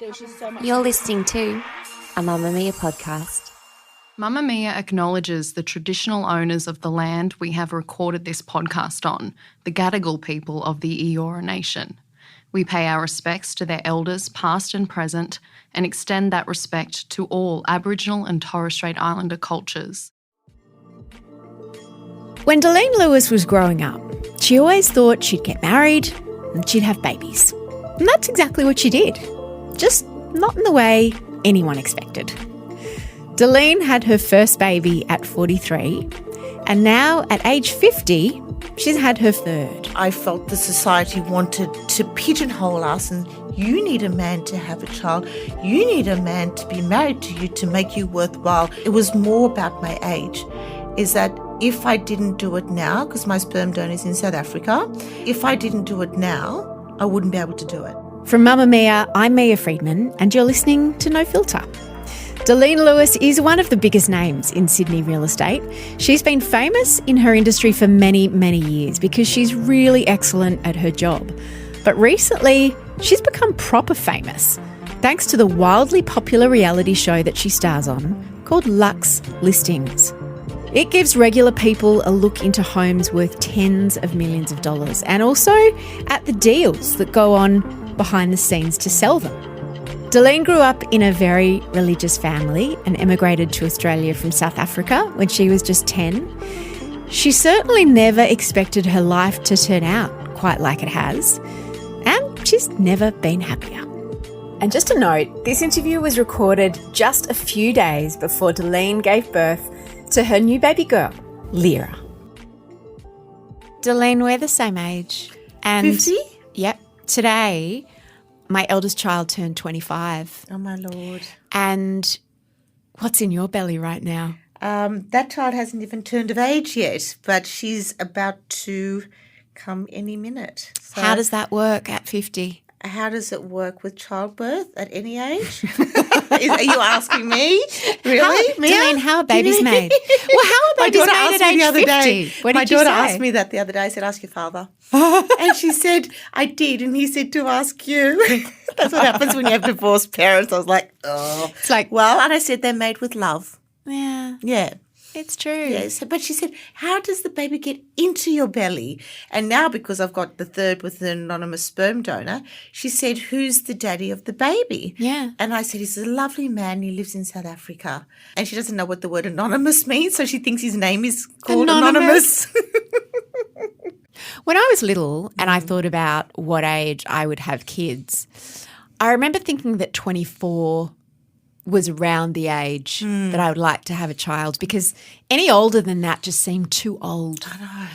There's just so much. You're listening to a Mamamia podcast. Mamamia acknowledges the traditional owners of the land we have recorded this podcast on, the Gadigal people of the Eora Nation. We pay our respects to their elders, past and present, and extend that respect to all Aboriginal and Torres Strait Islander cultures. When Lyra Lewis was growing up, she always thought she'd get married and she'd have babies. And that's exactly what she did, just not in the way anyone expected. Darlene had her first baby at 43, and now at age 50, she's had her third. I felt the society wanted to pigeonhole us, and you need a man to have a child. You need a man to be married to you to make you worthwhile. It was more about my age, is that if I didn't do it now, because my sperm donor is in South Africa, if I didn't do it now, I wouldn't be able to do it. From Mamamia, I'm Mia Freedman, and you're listening to No Filter. Lyra Lewis is one of the biggest names in Sydney real estate. She's been famous in her industry for many, many years because she's really excellent at her job. But recently, she's become proper famous thanks to the wildly popular reality show that she stars on called Luxe Listings. It gives regular people a look into homes worth tens of millions of dollars and also at the deals that go on behind the scenes to sell them. Darlene grew up in a very religious family and emigrated to Australia from South Africa when she was just 10. She certainly never expected her life to turn out quite like it has, and she's never been happier. And just a note, this interview was recorded just a few days before Darlene gave birth to her new baby girl, Lyra. Darlene, we're the same age. And 50? Yep. Today, my eldest child turned 25. Oh, my Lord. And what's in your belly right now? That child hasn't even turned of age yet, but she's about to come any minute. So How does that work at 50? how does it work with childbirth at any age? Are you asking me? Really? Darlene, how are babies made? Well, how are My babies daughter made asked at me the age other 50? day. What My did you daughter say? asked me that the other day. I said, ask your father. And she said, I did. And he said to ask you. That's what happens when you have divorced parents. I was like, oh. It's like, Well, and I said they're made with love. yeah, Yeah. it's true. Yes, but she said, how does the baby get into your belly? And now, because I've got the third with an anonymous sperm donor, she said, who's the daddy of the baby? Yeah. And I said, he's a lovely man. He lives in South Africa. And she doesn't know what the word anonymous means, so she thinks his name is called Anonymous. When I was little and I thought about what age I would have kids, I remember thinking that 24 was around the age that I would like to have a child because any older than that just seemed too old. I know.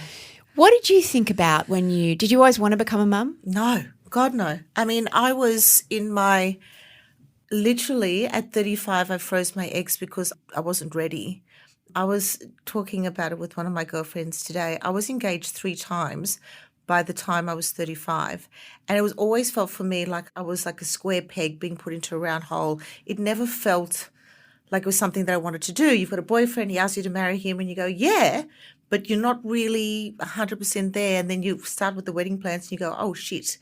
What did you think about did you always want to become a mum? No, God, no. I mean, I was literally at 35, I froze my eggs because I wasn't ready. I was talking about it with one of my girlfriends today. I was engaged 3 times by the time I was 35. And it was always felt for me like I was like a square peg being put into a round hole. It never felt like it was something that I wanted to do. You've got a boyfriend, he asks you to marry him, and you go, yeah, but you're not really 100% there. And then you start with the wedding plans and you go, oh, shit.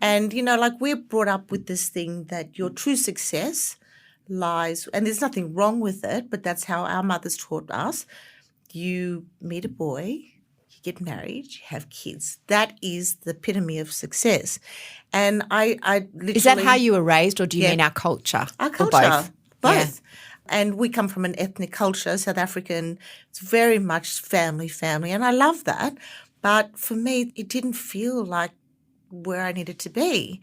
And, we're brought up with this thing that your true success lies, and there's nothing wrong with it, but that's how our mothers taught us. You meet a boy, you get married, you have kids. That is the epitome of success. And I literally... Is that how you were raised or do you mean our culture? Our Or culture. Both. Yeah. And we come from an ethnic culture, South African. It's very much family, and I love that. But for me, it didn't feel like where I needed to be.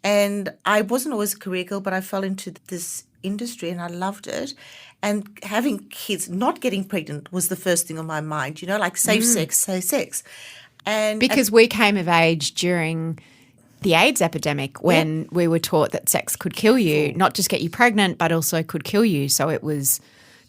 And I wasn't always a career girl, but I fell into this industry and I loved it. And having kids, not getting pregnant was the first thing on my mind, safe sex. And Because we came of age during the AIDS epidemic when we were taught that sex could kill you, not just get you pregnant, but also could kill you. So it was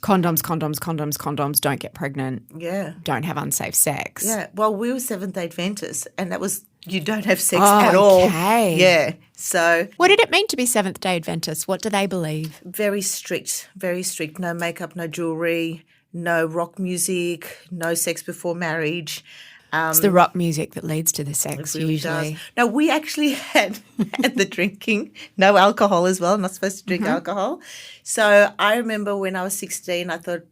condoms, don't get pregnant, don't have unsafe sex. Yeah, well, we were Seventh-day Adventists and that was you don't have sex at all. Okay. Yeah, so. What did it mean to be Seventh-day Adventists? What do they believe? Very strict, very strict. No makeup, no jewellery, no rock music, no sex before marriage. It's the rock music that leads to the sex It really usually. does. No, we actually had the drinking, no alcohol as well, not supposed to drink alcohol. So I remember when I was 16, I thought,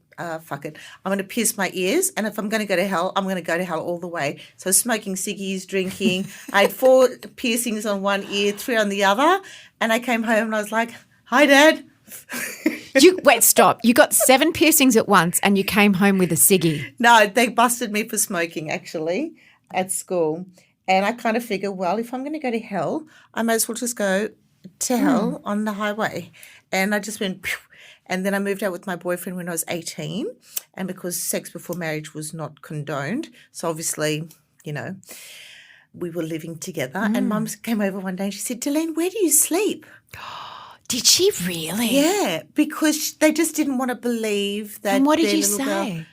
fuck it, I'm going to pierce my ears, and if I'm going to go to hell, I'm going to go to hell all the way. So smoking ciggies, drinking. I had 4 piercings on one ear, 3 on the other, and I came home and I was like, hi, Dad. Wait, stop. You got 7 piercings at once and you came home with a ciggy. No, they busted me for smoking actually at school. And I kind of figured, well, if I'm going to go to hell, I might as well just go to hell on the highway. And I just went, pew. And then I moved out with my boyfriend when I was 18. And because sex before marriage was not condoned, so obviously, we were living together. And Mum came over one day and she said, Delene, where do you sleep? Did she really? Yeah, because they just didn't want to believe that. And what did their you little say?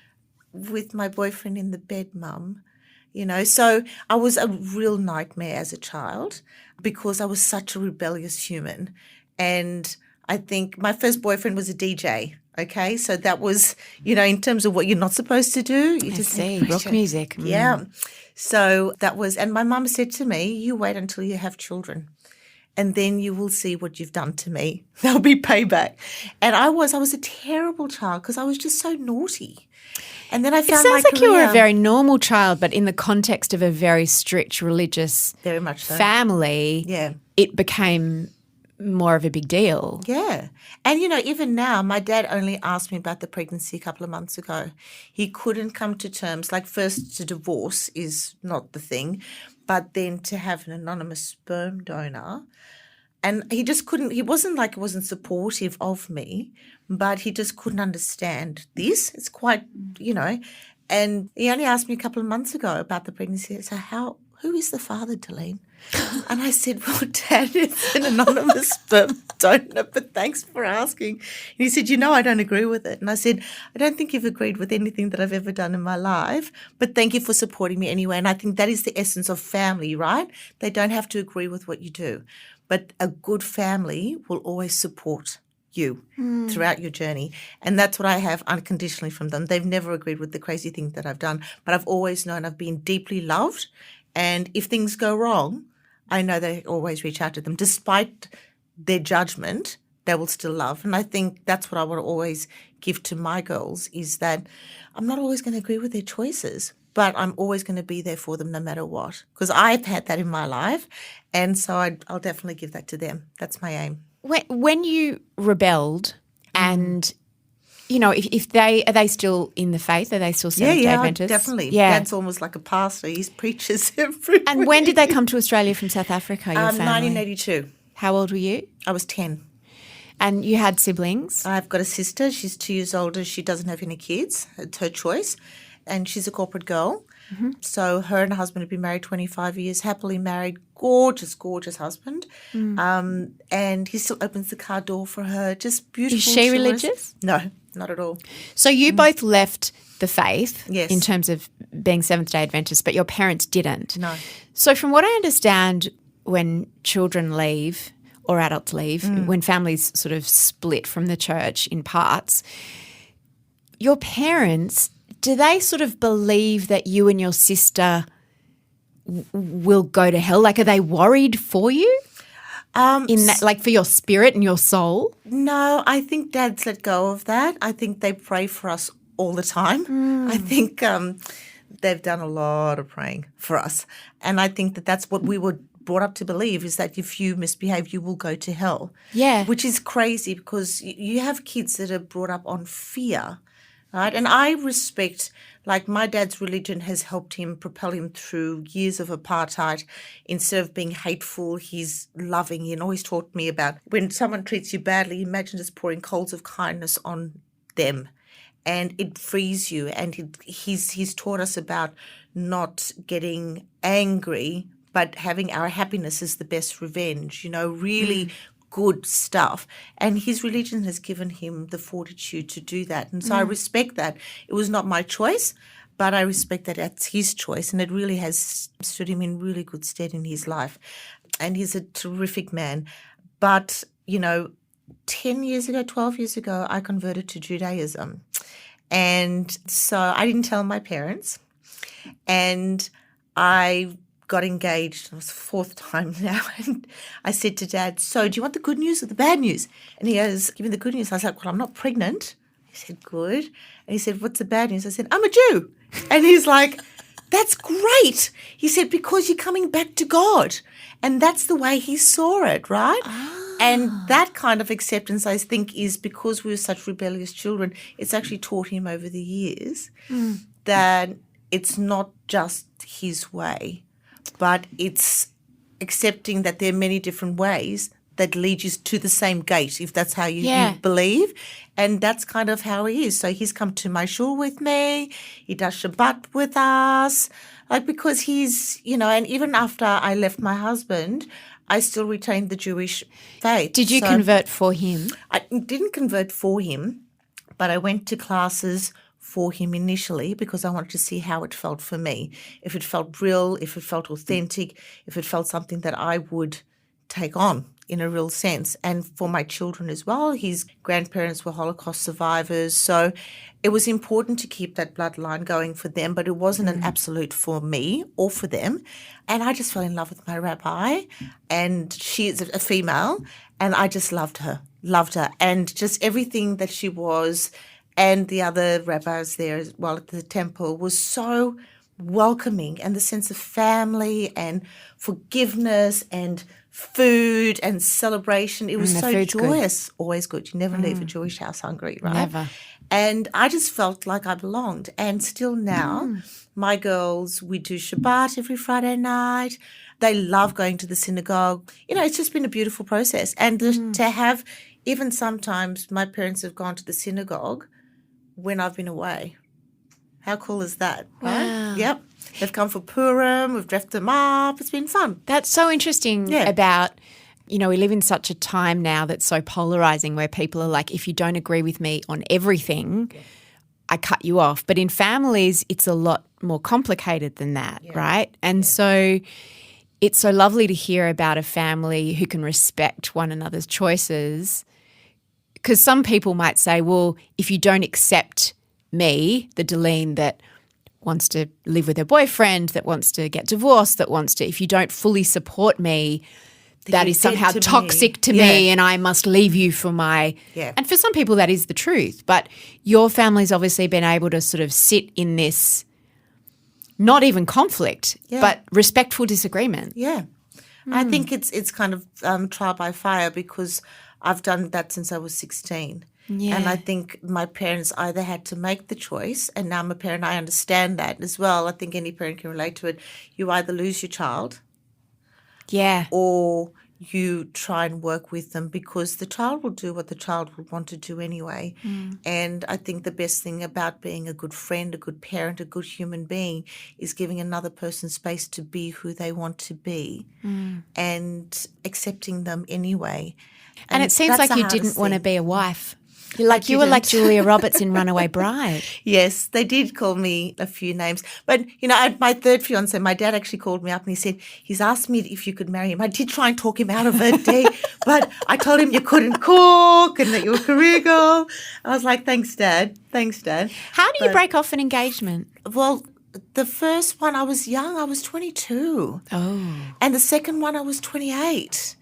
Girl, with my boyfriend in the bed, Mum. So I was a real nightmare as a child because I was such a rebellious human. And I think my first boyfriend was a DJ, okay? So that was, in terms of what you're not supposed to do. You just see, rock music. Yeah. So that was, and my mum said to me, you wait until you have children. And then you will see what you've done to me. There'll be payback. And I was a terrible child because I was just so naughty. And then I found It sounds like you were a career. very normal child, but in the context of a very strict religious Very much so. family, it became more of a big deal. Yeah. And, even now, my dad only asked me about the pregnancy a couple of months ago. He couldn't come to terms, like first to divorce is not the thing, but then to have an anonymous sperm donor. And he just couldn't, he wasn't supportive of me, but he just couldn't understand this. It's quite, and he only asked me a couple of months ago about the pregnancy. So who is the father, Delene? And I said, well, Dad, it's an anonymous sperm donor, but thanks for asking. And he said, I don't agree with it. And I said, I don't think you've agreed with anything that I've ever done in my life, but thank you for supporting me anyway. And I think that is the essence of family, right? They don't have to agree with what you do. But a good family will always support you throughout your journey. And that's what I have unconditionally from them. They've never agreed with the crazy thing that I've done, but I've always known I've been deeply loved. And if things go wrong, I know they always reach out to them. Despite their judgment, they will still love. And I think that's what I want to always give to my girls is that I'm not always going to agree with their choices, but I'm always going to be there for them no matter what, because I've had that in my life. And so I'll definitely give that to them. That's my aim. When you rebelled and, if are they still in the faith? Are they still Seventh-day Adventists? Definitely. Yeah. Dad's almost like a pastor. He's preaches everywhere. And when did they come to Australia from South Africa, your family? 1982. How old were you? I was 10. And you had siblings? I've got a sister. She's 2 years older. She doesn't have any kids. It's her choice. And she's a corporate girl. Mm-hmm. So her and her husband have been married 25 years, happily married, gorgeous, gorgeous husband. And he still opens the car door for her. Just beautiful. Is she religious? No, not at all. So you both left the faith Yes. in terms of being Seventh-day Adventists, but your parents didn't. No. So from what I understand, when children leave or adults leave, when families sort of split from the church in parts, your parents, do they sort of believe that you and your sister will go to hell? Like, are they worried for you? In that, like for your spirit and your soul? No, I think Dad's let go of that. I think they pray for us all the time. I think they've done a lot of praying for us. And I think that that's what we were brought up to believe, is that if you misbehave, you will go to hell. Yeah. Which is crazy because you have kids that are brought up on fear, right? And I respect, like my dad's religion has helped him propel him through years of apartheid. Instead of being hateful, he's loving. He always taught me about when someone treats you badly, imagine just pouring coals of kindness on them. And it frees you. And he's taught us about not getting angry, but having our happiness as the best revenge, really good stuff. And his religion has given him the fortitude to do that. And so I respect that. It was not my choice, but I respect that that's his choice. And it really has stood him in really good stead in his life. And he's a terrific man. But, 10 years ago, 12 years ago, I converted to Judaism. And so I didn't tell my parents. And I got engaged. It was the fourth time now. And I said to Dad, so do you want the good news or the bad news? And he goes, give me the good news. I was like, well, I'm not pregnant. He said, good. And he said, what's the bad news? I said, I'm a Jew. And he's like, that's great. He said, because you're coming back to God. And that's the way he saw it, right? And that kind of acceptance, I think, is because we were such rebellious children, it's actually taught him over the years that it's not just his way, but it's accepting that there are many different ways that lead you to the same gate, if that's how you believe. And that's kind of how he is. So he's come to my shul with me. He does Shabbat with us. Like, because he's, and even after I left my husband, I still retained the Jewish faith. Did you convert for him? I didn't convert for him, but I went to classes for him initially because I wanted to see how it felt for me. If it felt real, if it felt authentic, if it felt something that I would take on in a real sense. And for my children as well, his grandparents were Holocaust survivors. So it was important to keep that bloodline going for them, but it wasn't an absolute for me or for them. And I just fell in love with my rabbi, and she is a female, and I just loved her. And just everything that she was, and the other rabbis there as well at the temple was so welcoming, and the sense of family and forgiveness and food and celebration. It was so joyous. Good. Always good. You never leave a Jewish house hungry, right? Never. And I just felt like I belonged. And still now, my girls, we do Shabbat every Friday night. They love going to the synagogue. It's just been a beautiful process. And to have, even sometimes my parents have gone to the synagogue when I've been away. How cool is that? Wow. Right? Yep. They've come for Purim. We've dressed them up. It's been fun. That's so interesting about, we live in such a time now that's so polarizing where people are like, if you don't agree with me on everything, I cut you off. But in families, it's a lot more complicated than that, right? And so it's so lovely to hear about a family who can respect one another's choices, because some people might say, well, if you don't accept me, the Delene that wants to live with her boyfriend, that wants to get divorced, if you don't fully support me, that is somehow toxic to me and I must leave you for my – and for some people that is the truth. But your family's obviously been able to sort of sit in this not even conflict but respectful disagreement. Yeah. I think it's kind of trial by fire because I've done that since I was 16. Yeah. And I think my parents either had to make the choice, and now I'm a parent, I understand that as well. I think any parent can relate to it. You either lose your child or you try and work with them, because the child will do what the child will want to do anyway. And I think the best thing about being a good friend, a good parent, a good human being is giving another person space to be who they want to be and accepting them anyway. And it seems like you didn't want to be a wife. You were like Julia Roberts in Runaway Bride. Yes, they did call me a few names. But, my third fiancé, my dad actually called me up and he said, he's asked me if you could marry him. I did try and talk him out of it, but I told him you couldn't cook and that you were a career girl. I was like, thanks, Dad. How do you break off an engagement? Well, the first one I was young. I was 22. Oh. And the second one I was 28.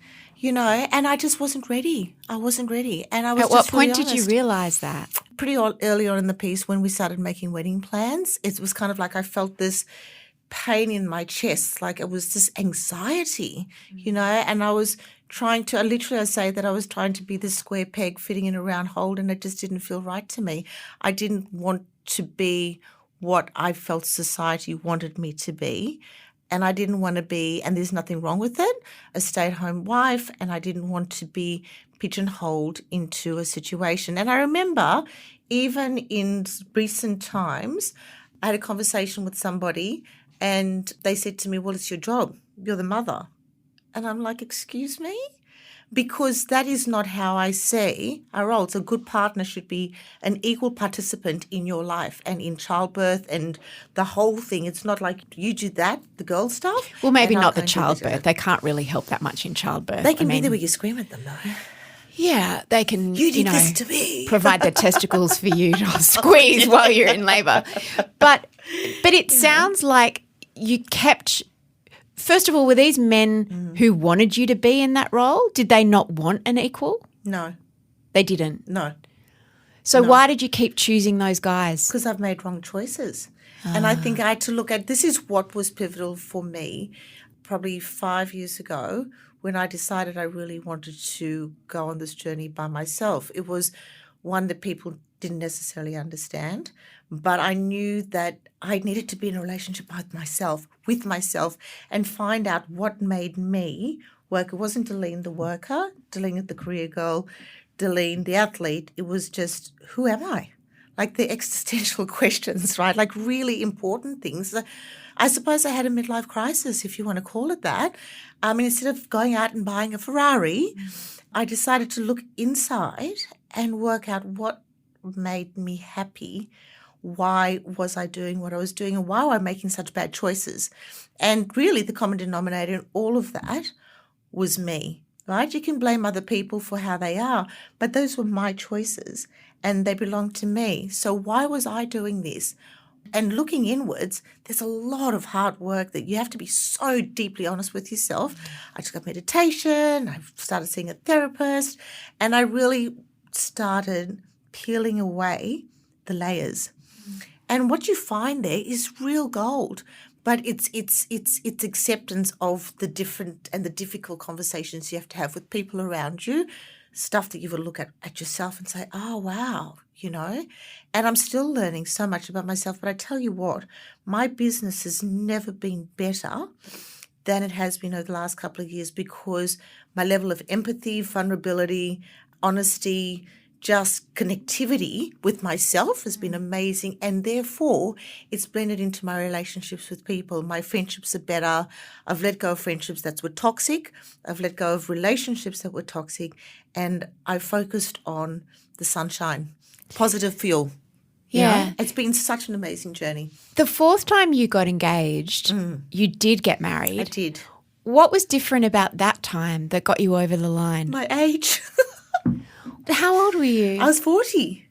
And I just wasn't ready. And I was At what point really did you realise that? Pretty early on in the piece when we started making wedding plans, it was kind of like I felt this pain in my chest, like it was this anxiety, and I was trying to, I say that I was trying to be this square peg fitting in a round hole, and it just didn't feel right to me. I didn't want to be what I felt society wanted me to be. And I didn't want to be, and there's nothing wrong with it, a stay-at-home wife, and I didn't want to be pigeonholed into a situation. And I remember even in recent times, I had a conversation with somebody and they said to me, well, it's your job. You're the mother. And I'm like, excuse me? Because that is not how I see our roles. A good partner should be an equal participant in your life and in childbirth and the whole thing. It's not like you do that, the girl stuff. Well, maybe not the childbirth. They can't really help that much in childbirth. They can be there where you scream at them, though. Yeah, they can, You did this to me. provide their testicles for you to squeeze while you're in labour. But it sounds like you kept – first of all, were these men who wanted you to be in that role? Did they not want an equal? No. They didn't? No. So why did you keep choosing those guys? Because I've made wrong choices. And I think I had to look at – this is what was pivotal for me probably 5 years ago when I decided I really wanted to go on this journey by myself. It was one that people didn't necessarily understand, but I knew that I needed to be in a relationship with myself and find out what made me work. It wasn't Deline the worker, Deline the career girl, Deline the athlete. It was just, who am I? Like the existential questions, right? Like really important things. I suppose I had a midlife crisis, if you want to call it that. I mean, instead of going out and buying a Ferrari, I decided to look inside and work out what made me happy. Why was I doing what I was doing and why was I making such bad choices? And really the common denominator in all of that was me, right? You can blame other people for how they are, but those were my choices and they belonged to me. So why was I doing this? And looking inwards, there's a lot of hard work that you have to be so deeply honest with yourself. I took up meditation, I started seeing a therapist, and I really started peeling away the layers. And what you find there is real gold, but it's acceptance of the different and the difficult conversations you have to have with people around you, stuff that you will look at yourself and say, oh, wow, And I'm still learning so much about myself, but I tell you what, my business has never been better than it has been over the last couple of years because my level of empathy, vulnerability, honesty, just connectivity with myself has been amazing, and therefore it's blended into my relationships with people. My friendships are better. I've let go of friendships that were toxic. I've let go of relationships that were toxic, and I focused on the sunshine, positive fuel. Yeah. It's been such an amazing journey. The fourth time you got engaged, you did get married. I did. What was different about that time that got you over the line? My age. How old were you? I was 40.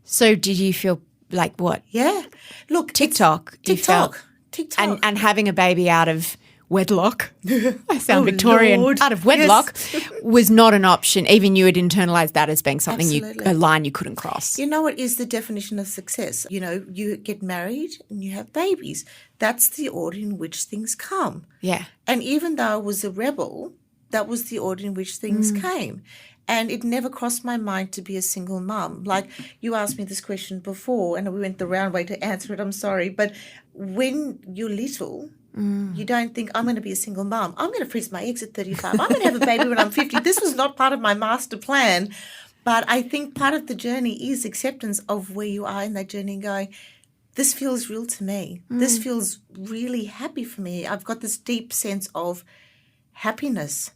So did you feel like what? Yeah. Look, TikTok. You felt, TikTok. And having a baby out of wedlock, I sound Victorian, Lord. out of wedlock, was not an option. Even you had internalized that as being something a line you couldn't cross. You know what is the definition of success? You get married and you have babies. That's the order in which things come. Yeah. And even though I was a rebel, that was the order in which things came. And it never crossed my mind to be a single mum. Like you asked me this question before and we went the round way to answer it, I'm sorry. But when you're little, you don't think, I'm going to be a single mum. I'm going to freeze my eggs at 35. I'm going to have a baby when I'm 50. This was not part of my master plan. But I think part of the journey is acceptance of where you are in that journey and going, this feels real to me. This feels really happy for me. I've got this deep sense of happiness.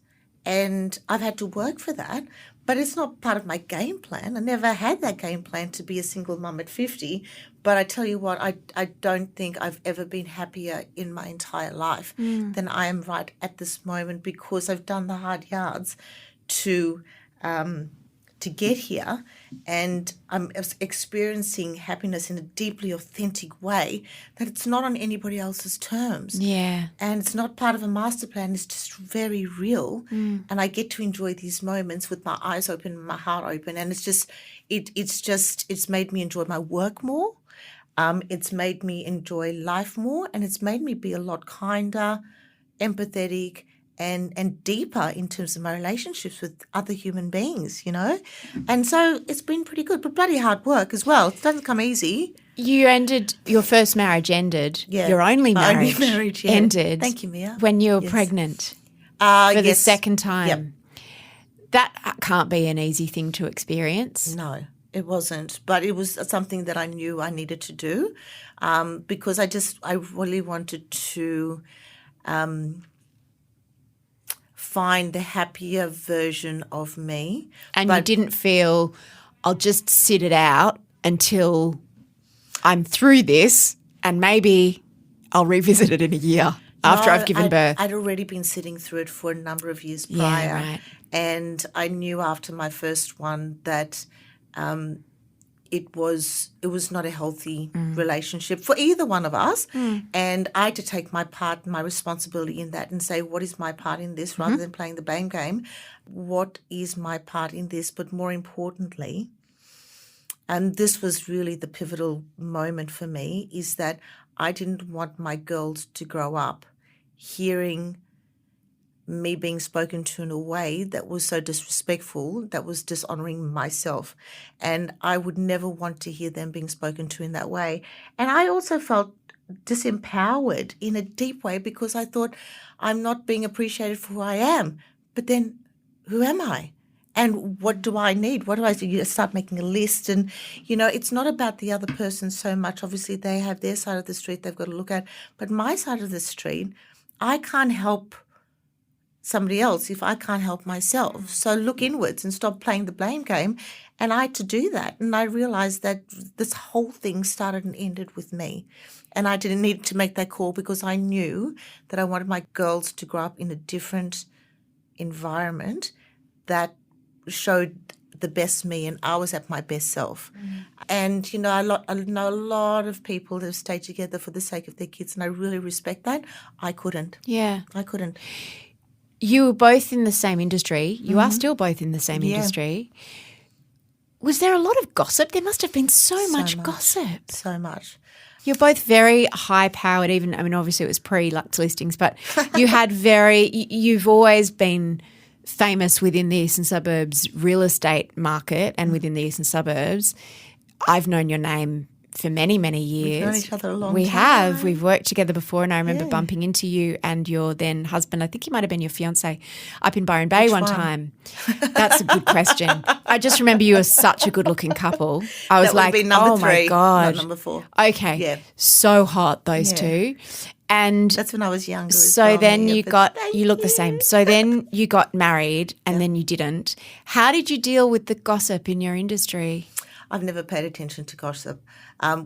And I've had to work for that, but it's not part of my game plan. I never had that game plan to be a single mum at 50. But I tell you what, I don't think I've ever been happier in my entire life than I am right at this moment because I've done the hard yards to get here, and I'm experiencing happiness in a deeply authentic way that it's not on anybody else's terms. Yeah. And it's not part of a master plan. It's just very real. And I get to enjoy these moments with my eyes open, my heart open. And it's made me enjoy my work more. It's made me enjoy life more, and it's made me be a lot kinder, empathetic, and deeper in terms of my relationships with other human beings, And so it's been pretty good, but bloody hard work as well. It doesn't come easy. Your first marriage ended. Yeah. Your only marriage, ended. Thank you, Mia. When you were pregnant for the second time. Yep. That can't be an easy thing to experience. No, it wasn't. But it was something that I knew I needed to do because I really wanted to find the happier version of me. And you didn't feel, I'll just sit it out until I'm through this and maybe I'll revisit it in a year. after I've given birth. I'd already been sitting through it for a number of years Yeah, prior. right. And I knew after my first one that it was not a healthy relationship for either one of us. And I had to take my part and my responsibility in that and say, what is my part in this, rather than playing the blame game? What is my part in this? But more importantly, and this was really the pivotal moment for me, is that I didn't want my girls to grow up hearing me being spoken to in a way that was so disrespectful, that was dishonouring myself. And I would never want to hear them being spoken to in that way. And I also felt disempowered in a deep way, because I thought, I'm not being appreciated for who I am. But then who am I? And what do I need? What do I do? You start making a list. And, it's not about the other person so much. Obviously, they have their side of the street they've got to look at. But my side of the street, I can't help somebody else if I can't help myself. So look inwards and stop playing the blame game. And I had to do that. And I realised that this whole thing started and ended with me. And I didn't need to make that call, because I knew that I wanted my girls to grow up in a different environment that showed the best me, and I was at my best self. And, I know a lot of people that have stayed together for the sake of their kids, and I really respect that. I couldn't. Yeah. I couldn't. You were both in the same industry. You are still both in the same industry. Was there a lot of gossip? There must have been so much gossip. So much. You're both very high-powered, obviously it was pre-Luxe listings, but you've always been famous within the eastern suburbs real estate market and within the eastern suburbs. I've known your name for many, many years. We've known each other a long time. We have. We've worked together before, and I remember bumping into you and your then husband. I think he might have been your fiancé up in Byron Bay one time. That's a good question. I just remember you were such a good-looking couple. I was that would be number 3, my God. not number 4. Okay. Yeah. So hot, those two. And that's when I was younger. So then you look the same. So then you got married, and then you didn't. How did you deal with the gossip in your industry? I've never paid attention to gossip.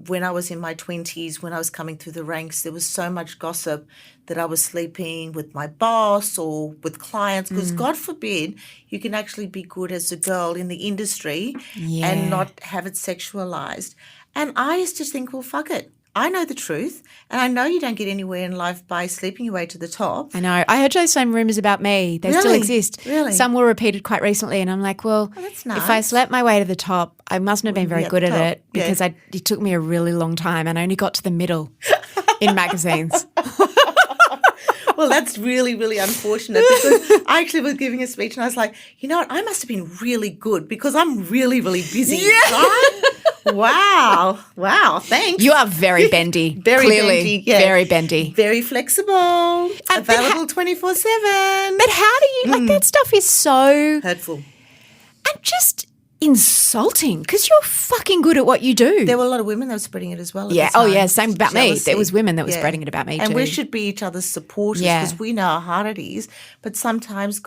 When I was in my 20s, when I was coming through the ranks, there was so much gossip that I was sleeping with my boss or with clients, because God forbid you can actually be good as a girl in the industry and not have it sexualized. And I used to think, well, fuck it. I know the truth, and I know you don't get anywhere in life by sleeping your way to the top. I know. I heard those same rumours about me. They still exist. Really? Some were repeated quite recently, and I'm like, well, that's nice. If I slept my way to the top, I mustn't have been very good at it, because it took me a really long time, and I only got to the middle in magazines. Well, that's really, really unfortunate, because I actually was giving a speech and I was like, you know what, I must have been really good because I'm really, really busy. Yeah. Right? Wow, thanks. You are very bendy. Very clearly, bendy, yeah. Very bendy. Very flexible, available 24/7. But how do you, that stuff is so hurtful. And just insulting, because you're fucking good at what you do. There were a lot of women that were spreading it as well. Yeah. Oh, yeah. Same about me. There was women that were spreading it about me too. And we should be each other's supporters, because we know how hard it is. But sometimes,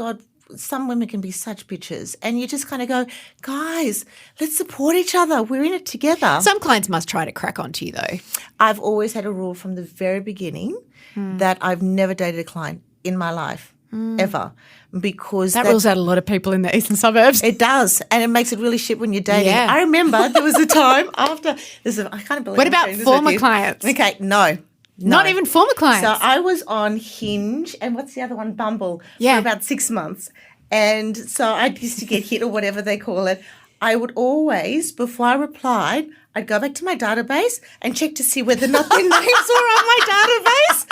some women can be such bitches, and you just kind of go, guys, let's support each other. We're in it together. Some clients must try to crack onto you though. I've always had a rule from the very beginning that I've never dated a client in my life, ever. Because that rules out a lot of people in the eastern suburbs. It does, and it makes it really shit when you're dating. Yeah. I remember there was a time after this. I can't believe. What about former clients? Okay, no. Not even former clients. So I was on Hinge, and what's the other one? Bumble. Yeah. For about 6 months, and so I used to get hit or whatever they call it. I would always, before I replied, I'd go back to my database and check to see whether or not their names were on my database,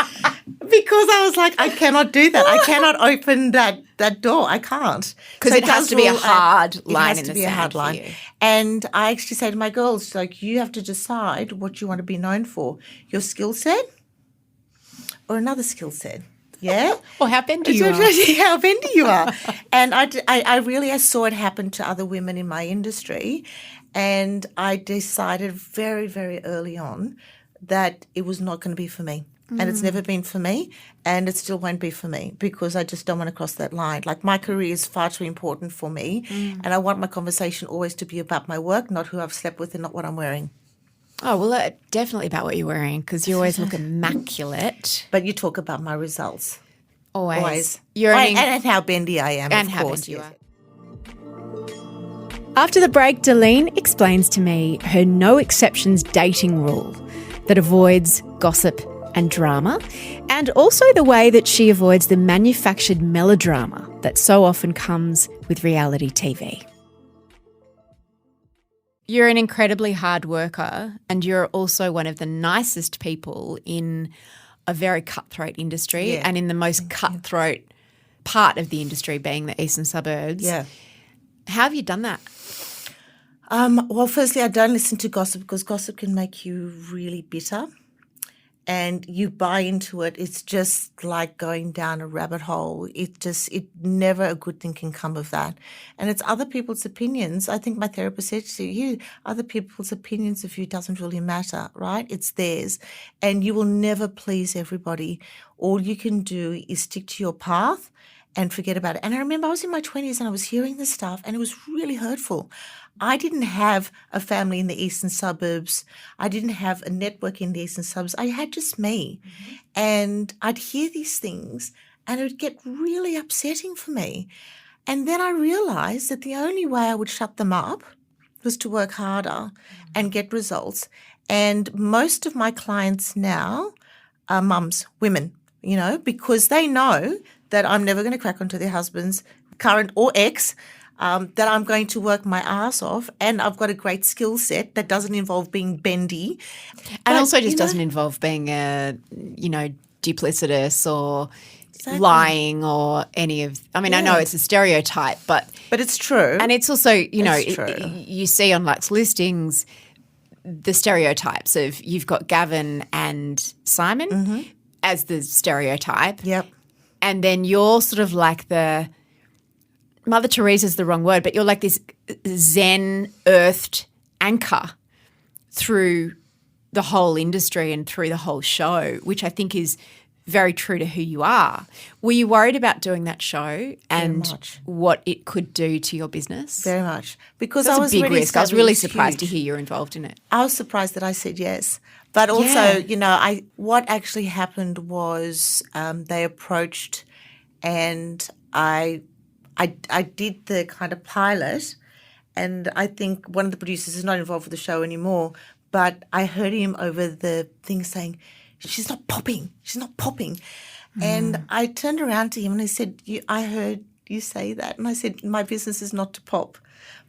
because I was like, I cannot do that. I cannot open that door. I can't. Because it has to be a hard line in the sand. It has to be a hard line. And I actually say to my girls, like, you have to decide what you want to be known for, your skill set or another skill set. Yeah. Or how bendy you are. How bendy you are. And I really saw it happen to other women in my industry, and I decided very, very early on that it was not going to be for me. And it's never been for me, and it still won't be for me, because I just don't want to cross that line. Like, my career is far too important for me, and I want my conversation always to be about my work, not who I've slept with and not what I'm wearing. Oh, well, definitely about what you're wearing because you always look immaculate. But you talk about my results. Always. And how bendy I am, and of how course. bendy you are. After the break, Deline explains to me her no exceptions dating rule that avoids gossip and drama, and also the way that she avoids the manufactured melodrama that so often comes with reality TV. You're an incredibly hard worker and you're also one of the nicest people in a very cutthroat industry and in the most cutthroat part of the industry being the eastern suburbs. Yeah. How have you done that? Well, firstly, I don't listen to gossip because gossip can make you really bitter and you buy into it. It's just like going down a rabbit hole. Never a good thing can come of that. And it's other people's opinions. I think my therapist said to you, other people's opinions of you doesn't really matter, right? It's theirs. And you will never please everybody. All you can do is stick to your path and forget about it. And I remember I was in my 20s and I was hearing this stuff and it was really hurtful. I didn't have a family in the eastern suburbs. I didn't have a network in the eastern suburbs. I had just me. Mm-hmm. And I'd hear these things and it would get really upsetting for me. And then I realised that the only way I would shut them up was to work harder and get results. And most of my clients now are mums, women, because they know that I'm never going to crack onto their husbands, current or ex, that I'm going to work my ass off and I've got a great skill set that doesn't involve being bendy. And also just doesn't involve being, duplicitous or lying or any of – I mean, I know it's a stereotype, but it's true. And it's also, you see on Luxe listings the stereotypes of you've got Gavin and Simon as the stereotype. Yep. And then you're sort of like the Mother Teresa's the wrong word, but you're like this Zen earthed anchor through the whole industry and through the whole show, which I think is very true to who you are. Were you worried about doing that show and what it could do to your business? Very much. Because that's I was a big risk. I was really surprised huge. To hear you're involved in it. I was surprised that I said yes. But also, what actually happened was they approached and I did the kind of pilot, and I think one of the producers is not involved with the show anymore, but I heard him over the thing saying, she's not popping. And I turned around to him and I said, I heard you say that. And I said, my business is not to pop.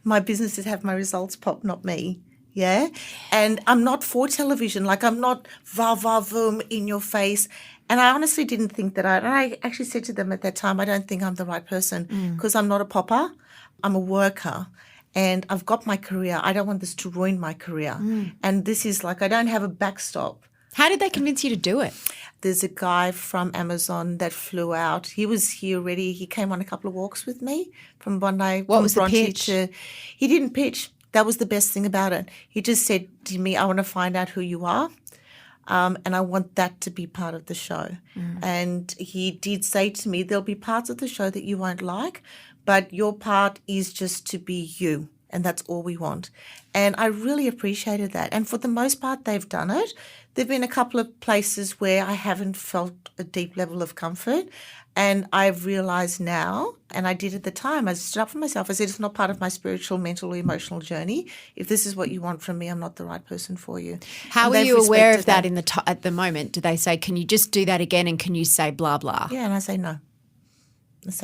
My business is to have my results pop, not me. Yeah. And I'm not for television. Like I'm not va-va-voom in your face. And I honestly didn't think that and I actually said to them at that time, I don't think I'm the right person because I'm not a popper. I'm a worker and I've got my career. I don't want this to ruin my career. And this is like, I don't have a backstop. How did they convince you to do it? There's a guy from Amazon that flew out. He was here already. He came on a couple of walks with me from Bondi. What was the pitch? He didn't pitch. That was the best thing about it. He just said to me, I want to find out who you are. And I want that to be part of the show. And he did say to me, there'll be parts of the show that you won't like, but your part is just to be you. And that's all we want. And I really appreciated that. And for the most part, they've done it. There have been a couple of places where I haven't felt a deep level of comfort. And I've realised now, and I did at the time, I stood up for myself. I said, it's not part of my spiritual, mental, or emotional journey. If this is what you want from me, I'm not the right person for you. How were you aware of that at the moment? Do they say, can you just do that again and can you say blah, blah? Yeah, and I say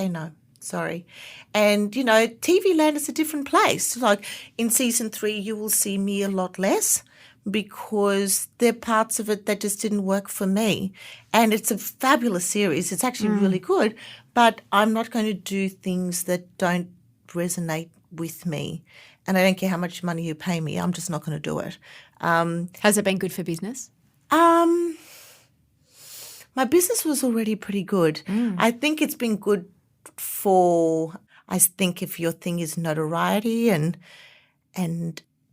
no. Sorry. And, TV land is a different place. Like in season 3, you will see me a lot less because there are parts of it that just didn't work for me. And it's a fabulous series. It's actually really good. But I'm not going to do things that don't resonate with me. And I don't care how much money you pay me. I'm just not going to do it. Has it been good for business? My business was already pretty good. I think it's been good I think if your thing is notoriety and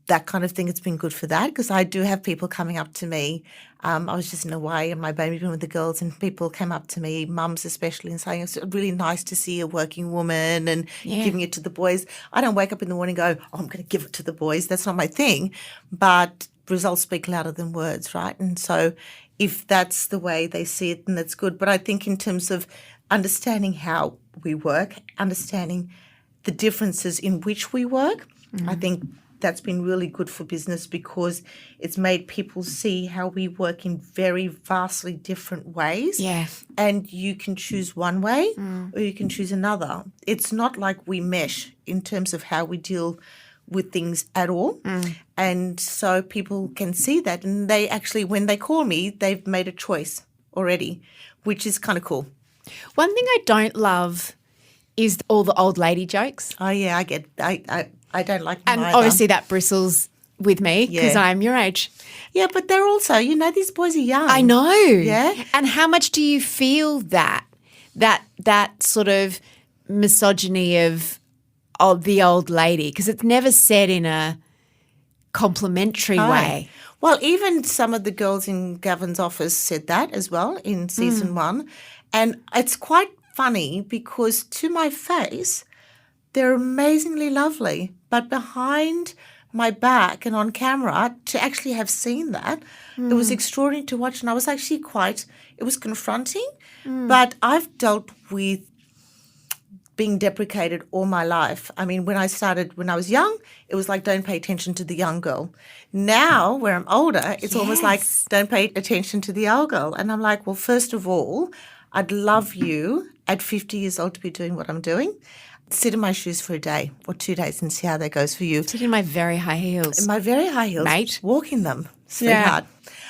that kind of thing. It's been good for that because I do have people coming up to me. I was just in Hawaii and my baby been with the girls, and people came up to me, mums especially, and saying it's really nice to see a working woman and giving it to the boys. I don't wake up in the morning and go, I'm going to give it to the boys. That's not my thing. But results speak louder than words, right? And so if that's the way they see it, then that's good. But I think in terms of understanding how we work, understanding the differences in which we work, I think that's been really good for business because it's made people see how we work in very vastly different ways. Yeah. And you can choose one way or you can choose another. It's not like we mesh in terms of how we deal with things at all. And so people can see that. And they actually, when they call me, they've made a choice already, which is kind of cool. One thing I don't love is all the old lady jokes. Oh, yeah, I don't like them And either. obviously that bristles with me because Yeah. I'm your age. Yeah, but they're also, these boys are young. I know. Yeah. And how much do you feel that sort of misogyny of the old lady? Because it's never said in a complimentary way. Well, even some of the girls in Gavin's office said that as well in season 1. And it's quite funny because to my face, they're amazingly lovely. But behind my back and on camera, to actually have seen that, it was extraordinary to watch. And I was actually it was confronting. But I've dealt with being deprecated all my life. I mean, when I was young, it was like, don't pay attention to the young girl. Now, where I'm older, it's almost like, don't pay attention to the old girl. And I'm like, well, first of all, I'd love you at 50 years old to be doing what I'm doing. Sit in my shoes for a day or 2 days and see how that goes for you. Sit in my very high heels. In my very high heels. Mate. Walk in them, sweetheart.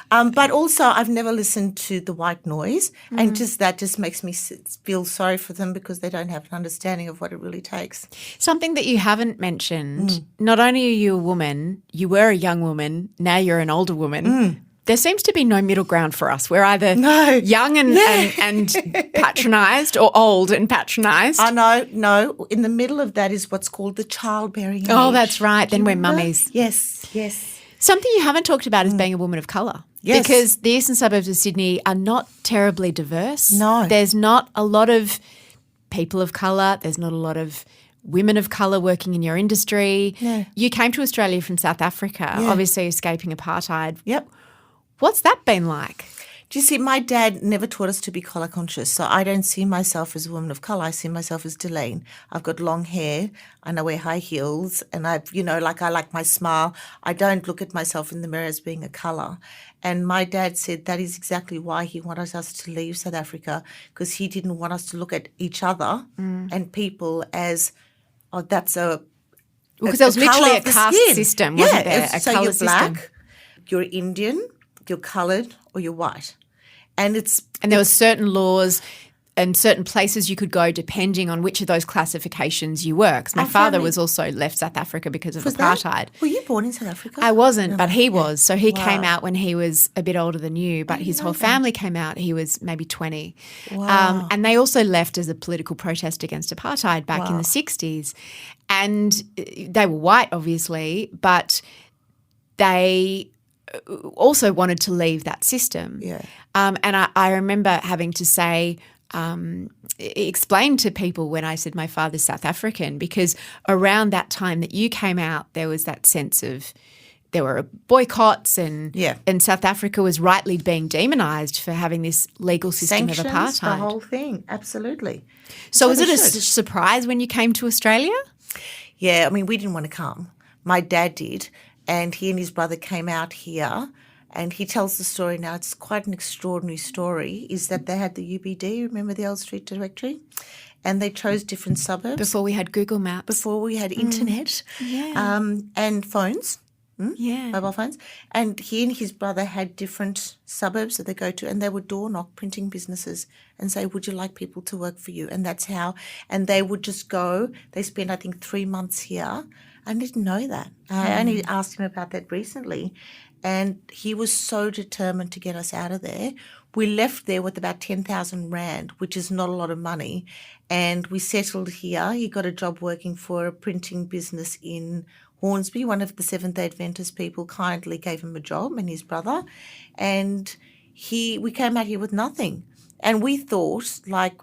But also I've never listened to the white noise and that just makes me feel sorry for them because they don't have an understanding of what it really takes. Something that you haven't mentioned, not only are you a woman, you were a young woman, now you're an older woman. There seems to be no middle ground for us. We're either young and patronised or old and patronised. No. In the middle of that is what's called the childbearing age. Oh, that's right. Then we're mummies. Yes. Something you haven't talked about is being a woman of colour. Yes. Because the eastern suburbs of Sydney are not terribly diverse. No. There's not a lot of people of colour. There's not a lot of women of colour working in your industry. Yeah. You came to Australia from South Africa, obviously escaping apartheid. Yep. What's that been like? Do you see, my dad never taught us to be colour conscious, so I don't see myself as a woman of colour. I see myself as Delane. I've got long hair and I wear high heels and I like my smile. I don't look at myself in the mirror as being a colour. And my dad said that is exactly why he wanted us to leave South Africa, because he didn't want us to look at each other and people as, that's Because there was literally a caste skin. system, wasn't there? A so colour you're black, system. you're Indian, you're coloured or you're white. And there were certain laws and certain places you could go depending on which of those classifications you were. Because my father was also left South Africa because of apartheid. Were you born in South Africa? I wasn't, but he was. So he came out when he was a bit older than you, but his whole family came out. He was maybe 20. Wow. And they also left as a political protest against apartheid back in the 60s. And they were white, obviously, but they also wanted to leave that system. Yeah. And I remember having to say, explain to people when I said my father's South African, because around that time that you came out, there was that sense of there were boycotts and South Africa was rightly being demonised for having this legal system Sanctions, of apartheid. the whole thing, absolutely. So was it a surprise when you came to Australia? Yeah, I mean, we didn't want to come. My dad did, and he and his brother came out here, and he tells the story now. It's quite an extraordinary story, is that they had the UBD, remember the old street directory? And they chose different suburbs. Before we had Google Maps. Before we had internet and phones. Mobile phones. And he and his brother had different suburbs that they go to, and they would door knock printing businesses and say, would you like people to work for you? And that's how, and they would just go. They spent, I think, 3 months here. I didn't know that. I only asked him about that recently. And he was so determined to get us out of there. We left there with about 10,000 Rand, which is not a lot of money. And we settled here. He got a job working for a printing business in Hornsby. One of the Seventh-day Adventist people kindly gave him a job, and his brother. And we came out here with nothing. And we thought, like,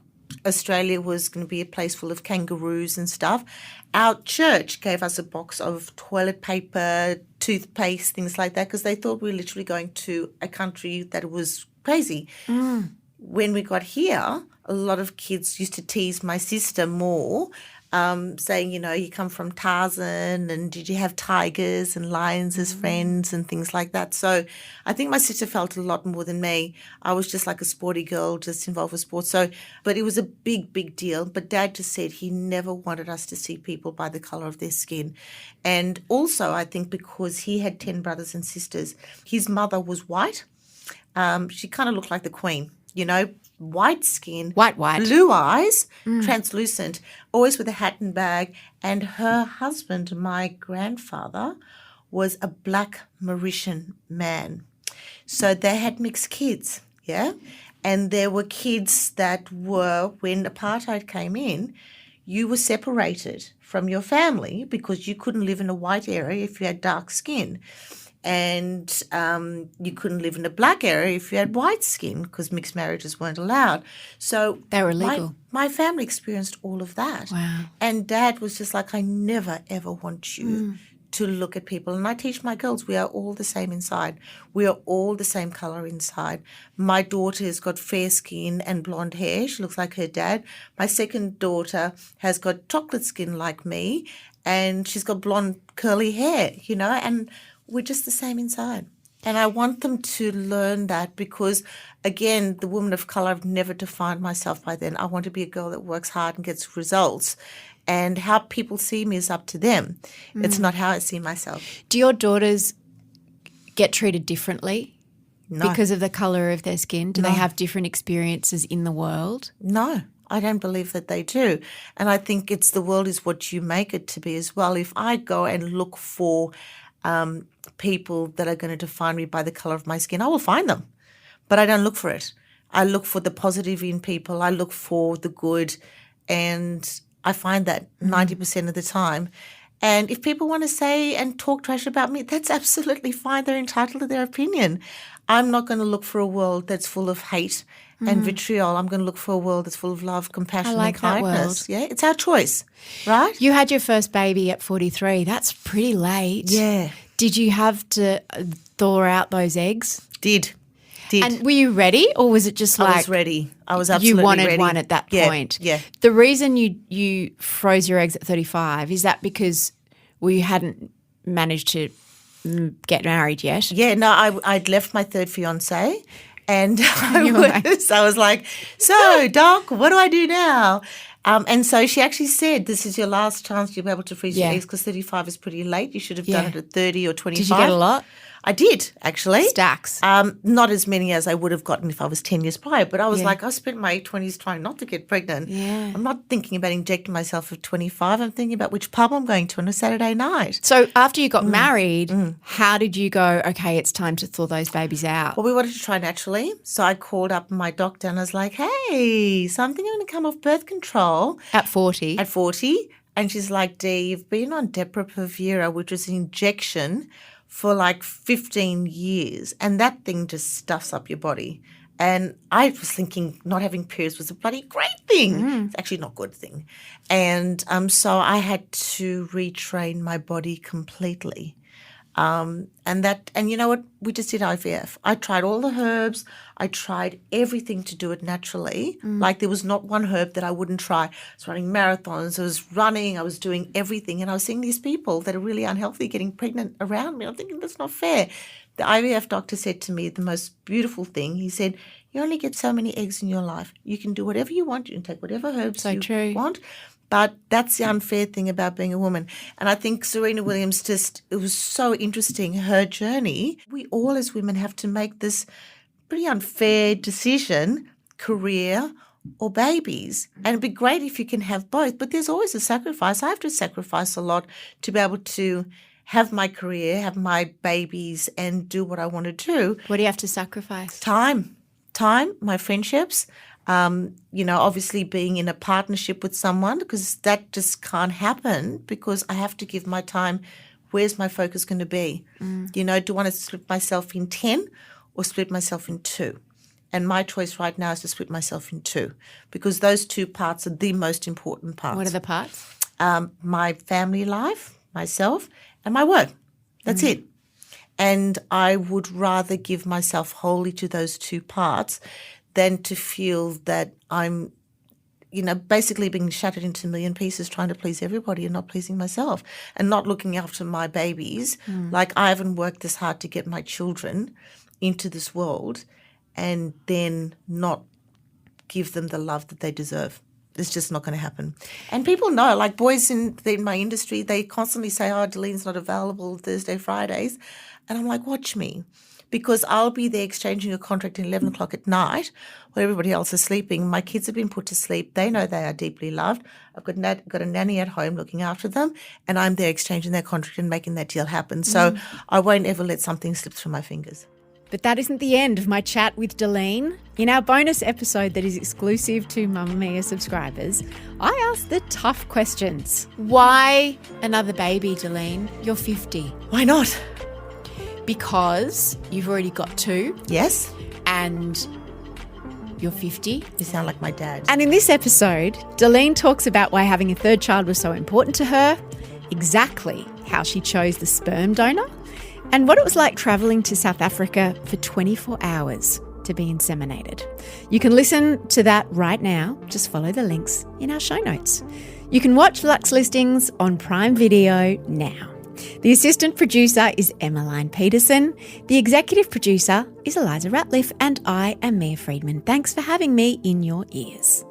Australia was going to be a place full of kangaroos and stuff. Our church gave us a box of toilet paper, toothpaste, things like that, because they thought we were literally going to a country that was crazy. When we got here, a lot of kids used to tease my sister more, saying, you know, you come from Tarzan, and did you have tigers and lions as friends and things like that. So I think my sister felt a lot more than me. I was just like a sporty girl, just involved with sports. But it was a big, big deal. But Dad just said he never wanted us to see people by the colour of their skin. And also I think because he had 10 brothers and sisters, his mother was white. She kind of looked like the Queen, you know, white skin, White. blue eyes, translucent, always with a hat and bag. And her husband, my grandfather, was a black Mauritian man. So they had mixed kids, yeah? And there were kids that were, when apartheid came in, you were separated from your family because you couldn't live in a white area if you had dark skin. And you couldn't live in a black area if you had white skin because mixed marriages weren't allowed. So They were illegal. My family experienced all of that. Wow. And Dad was just like, I never, ever want you to look at people. And I teach my girls, we are all the same inside. We are all the same colour inside. My daughter has got fair skin and blonde hair. She looks like her dad. My second daughter has got chocolate skin like me, and she's got blonde curly hair, you know, and we're just the same inside. And I want them to learn that because, again, the woman of colour, I've never defined myself by then. I want to be a girl that works hard and gets results. And how people see me is up to them. It's not how I see myself. Do your daughters get treated differently No. because of the colour of their skin? Do they have different experiences in the world? No, I don't believe that they do. And I think it's the world is what you make it to be as well. If I go and look for people that are going to define me by the colour of my skin, I will find them. But I don't look for it. I look for the positive in people. I look for the good, and I find that 90% of the time. And if people want to say and talk trash about me, that's absolutely fine. They're entitled to their opinion. I'm not going to look for a world that's full of hate and vitriol. I'm going to look for a world that's full of love, compassion, like and that kindness. world. Yeah, it's our choice, right? You had your first baby at 43. That's pretty late. Yeah. Did you have to thaw out those eggs? Did. And were you ready, or was it just like I was ready. I was absolutely you wanted ready. one at that point? Yeah. The reason you froze your eggs at 35, is that because you hadn't managed to get married yet? Yeah, no, I'd left my third fiancé, and I was like, so, Doc, what do I do now? And so she actually said, this is your last chance you'll be able to freeze your eggs because 35 is pretty late. You should have done it at 30 or 25. Did you get a lot? I did, actually. Stacks. Not as many as I would have gotten if I was 10 years prior, but I was like, I spent my 20s trying not to get pregnant. Yeah. I'm not thinking about injecting myself at 25. I'm thinking about which pub I'm going to on a Saturday night. So after you got married, how did you go, okay, it's time to thaw those babies out? Well, we wanted to try naturally. So I called up my doctor and I was like, hey, so I'm thinking I'm going to come off birth control. At 40? At 40. And she's like, Dee, you've been on Depo-Provera, which is an injection for like 15 years, and that thing just stuffs up your body. And I was thinking not having periods was a bloody great thing. It's actually not a good thing. And so I had to retrain my body completely. And you know what? We just did IVF. I tried all the herbs. I tried everything to do it naturally. Like there was not one herb that I wouldn't try. I was running marathons. I was running. I was doing everything. And I was seeing these people that are really unhealthy getting pregnant around me. I'm thinking that's not fair. The IVF doctor said to me the most beautiful thing. He said, you only get so many eggs in your life. You can do whatever you want. You can take whatever herbs you want. But that's the unfair thing about being a woman. And I think Serena Williams it was so interesting, her journey. We all as women have to make this pretty unfair decision, career or babies. And it'd be great if you can have both, but there's always a sacrifice. I have to sacrifice a lot to be able to have my career, have my babies and do what I want to do. What do you have to sacrifice? Time. time, my friendships, obviously being in a partnership with someone, because that just can't happen because I have to give my time. Where's my focus going to be? Do I want to split myself in 10 or split myself in 2? And my choice right now is to split myself in 2 because those 2 parts are the most important parts. What are the parts? My family life, myself, and my work. That's it. And I would rather give myself wholly to those 2 parts than to feel that I'm, basically being shattered into a million pieces trying to please everybody and not pleasing myself and not looking after my babies. Like I haven't worked this hard to get my children into this world and then not give them the love that they deserve. It's just not going to happen. And people know, like boys in my industry, they constantly say, oh, Delene's not available Thursday, Fridays. And I'm like, watch me. Because I'll be there exchanging a contract at 11 o'clock at night where everybody else is sleeping. My kids have been put to sleep. They know they are deeply loved. I've got a nanny at home looking after them, and I'm there exchanging their contract and making that deal happen. So I won't ever let something slip through my fingers. But that isn't the end of my chat with Deline. In our bonus episode that is exclusive to Mamamia subscribers, I asked the tough questions. Why another baby, Deline? You're 50. Why not? Because you've already got 2. Yes. And you're 50. You sound like my dad. And in this episode, Deline talks about why having a 3rd child was so important to her, exactly how she chose the sperm donor, and what it was like travelling to South Africa for 24 hours to be inseminated. You can listen to that right now. Just follow the links in our show notes. You can watch Luxe Listings on Prime Video now. The assistant producer is Emmeline Peterson. The executive producer is Eliza Ratliff, and I am Mia Freedman. Thanks for having me in your ears.